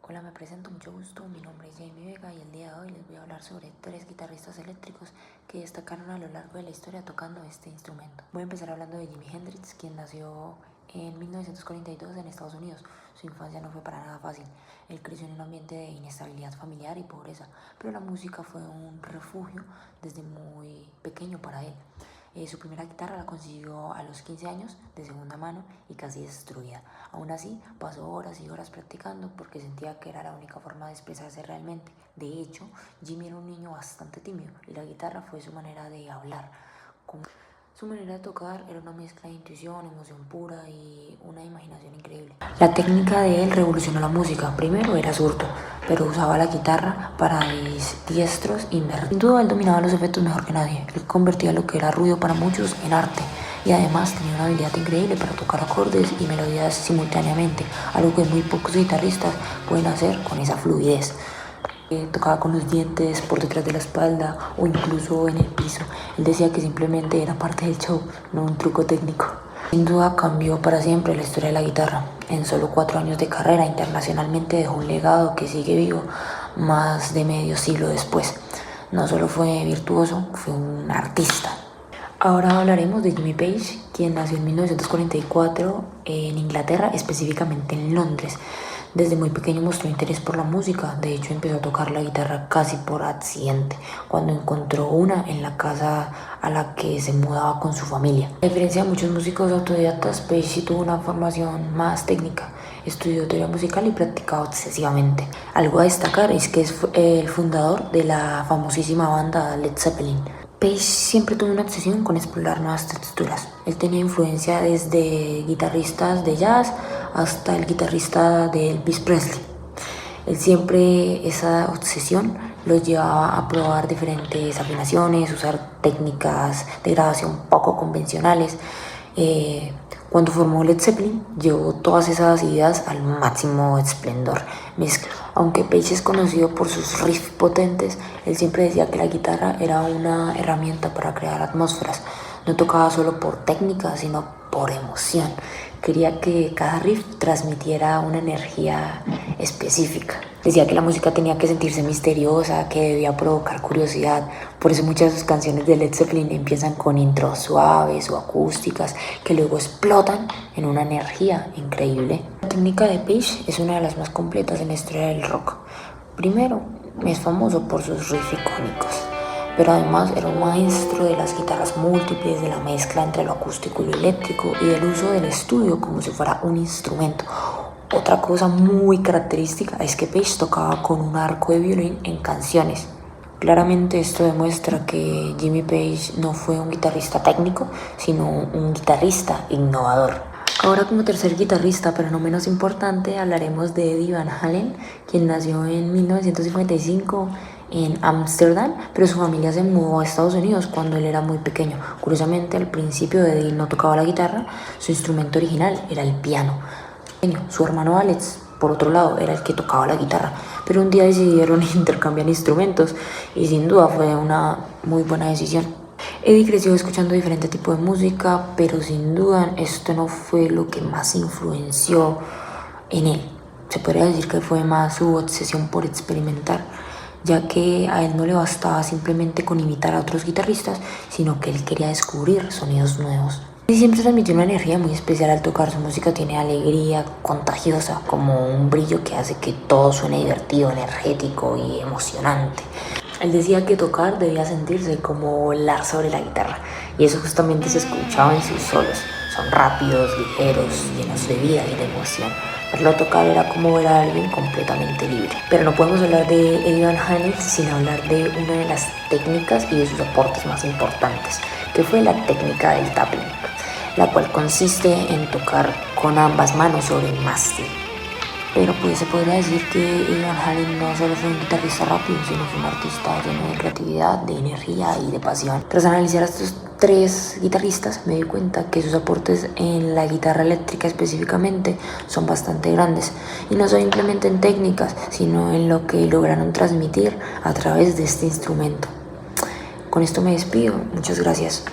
Hola, me presento, mucho gusto, mi nombre es Jamie Vega y el día de hoy les voy a hablar sobre 3 guitarristas eléctricos que destacaron a lo largo de la historia tocando este instrumento. Voy a empezar hablando de Jimi Hendrix, quien nació en 1942 en Estados Unidos. Su infancia no fue para nada fácil. Él creció en un ambiente de inestabilidad familiar y pobreza, pero la música fue un refugio desde muy pequeño para él. Su primera guitarra la consiguió a los 15 años de segunda mano y casi destruida. Aún así, pasó horas y horas practicando porque sentía que era la única forma de expresarse realmente. De hecho, Jimi era un niño bastante tímido y la guitarra fue su manera de hablar. Su manera de tocar era una mezcla de intuición, emoción pura y una imaginación increíble. La técnica de él revolucionó la música. Primero era zurdo, pero usaba la guitarra para diestros invertidos. Sin duda él dominaba los efectos mejor que nadie. Él convertía lo que era ruido para muchos en arte. Y además tenía una habilidad increíble para tocar acordes y melodías simultáneamente, algo que muy pocos guitarristas pueden hacer con esa fluidez. Tocaba con los dientes por detrás de la espalda o incluso en el piso. Él decía que simplemente era parte del show, no un truco técnico. Sin duda cambió para siempre la historia de la guitarra. En solo 4 años de carrera internacionalmente dejó un legado que sigue vivo más de medio siglo después. No solo fue virtuoso, fue un artista. Ahora hablaremos de Jimmy Page, quien nació en 1944 en Inglaterra, específicamente en Londres. Desde muy pequeño mostró interés por la música. De hecho, empezó a tocar la guitarra casi por accidente, cuando encontró una en la casa a la que se mudaba con su familia. A diferencia de muchos músicos autodidactas, Page sí tuvo una formación más técnica. Estudió teoría musical y practicaba obsesivamente. Algo a destacar es que es el fundador de la famosísima banda Led Zeppelin. Page siempre tuvo una obsesión con explorar nuevas texturas. Él tenía influencia desde guitarristas de jazz hasta el guitarrista de Elvis Presley. Él siempre, esa obsesión lo llevaba a probar diferentes afinaciones, usar técnicas de grabación poco convencionales. Cuando formó Led Zeppelin, llevó todas esas ideas al máximo esplendor. Aunque Page es conocido por sus riffs potentes, él siempre decía que la guitarra era una herramienta para crear atmósferas. No tocaba solo por técnica, sino por emoción. Quería que cada riff transmitiera una energía específica. Decía que la música tenía que sentirse misteriosa, que debía provocar curiosidad. Por eso muchas de sus canciones de Led Zeppelin empiezan con intros suaves o acústicas que luego explotan en una energía increíble. La técnica de Page es una de las más completas en la historia del rock. Primero, es famoso por sus riffs icónicos, pero además era un maestro de las guitarras múltiples, de la mezcla entre lo acústico y lo eléctrico y del uso del estudio como si fuera un instrumento. Otra cosa muy característica es que Page tocaba con un arco de violín en canciones. Claramente esto demuestra que Jimmy Page no fue un guitarrista técnico, sino un guitarrista innovador. Ahora, como tercer guitarrista, pero no menos importante, hablaremos de Eddie Van Halen, quien nació en 1955 en Ámsterdam, pero su familia se mudó a Estados Unidos cuando él era muy pequeño. Curiosamente, al principio Eddie no tocaba la guitarra, su instrumento original era el piano. Su hermano Alex, por otro lado, era el que tocaba la guitarra, pero un día decidieron intercambiar instrumentos y sin duda fue una muy buena decisión. Eddie creció escuchando diferente tipo de música, pero sin duda esto no fue lo que más influenció en él. Se podría decir que fue más su obsesión por experimentar, ya que a él no le bastaba simplemente con imitar a otros guitarristas, sino que él quería descubrir sonidos nuevos. Y siempre transmitió una energía muy especial al tocar. Su música tiene alegría contagiosa, como un brillo que hace que todo suene divertido, energético y emocionante. Él decía que tocar debía sentirse como volar sobre la guitarra, y eso justamente se escuchaba en sus solos. Son rápidos, ligeros, llenos de vida y de emoción. Verlo tocar era como ver a alguien completamente libre. Pero no podemos hablar de Eddie Van Halen sin hablar de una de las técnicas y de sus aportes más importantes, que fue la técnica del tapping, la cual consiste en tocar con ambas manos sobre el mástil. Pero pues se podría decir que Eddie Van Halen no solo fue un guitarrista rápido, sino fue un artista lleno de creatividad, de energía y de pasión. Tras analizar a estos 3 guitarristas, me di cuenta que sus aportes en la guitarra eléctrica específicamente son bastante grandes, y no simplemente en técnicas, sino en lo que lograron transmitir a través de este instrumento. Con esto me despido, muchas gracias.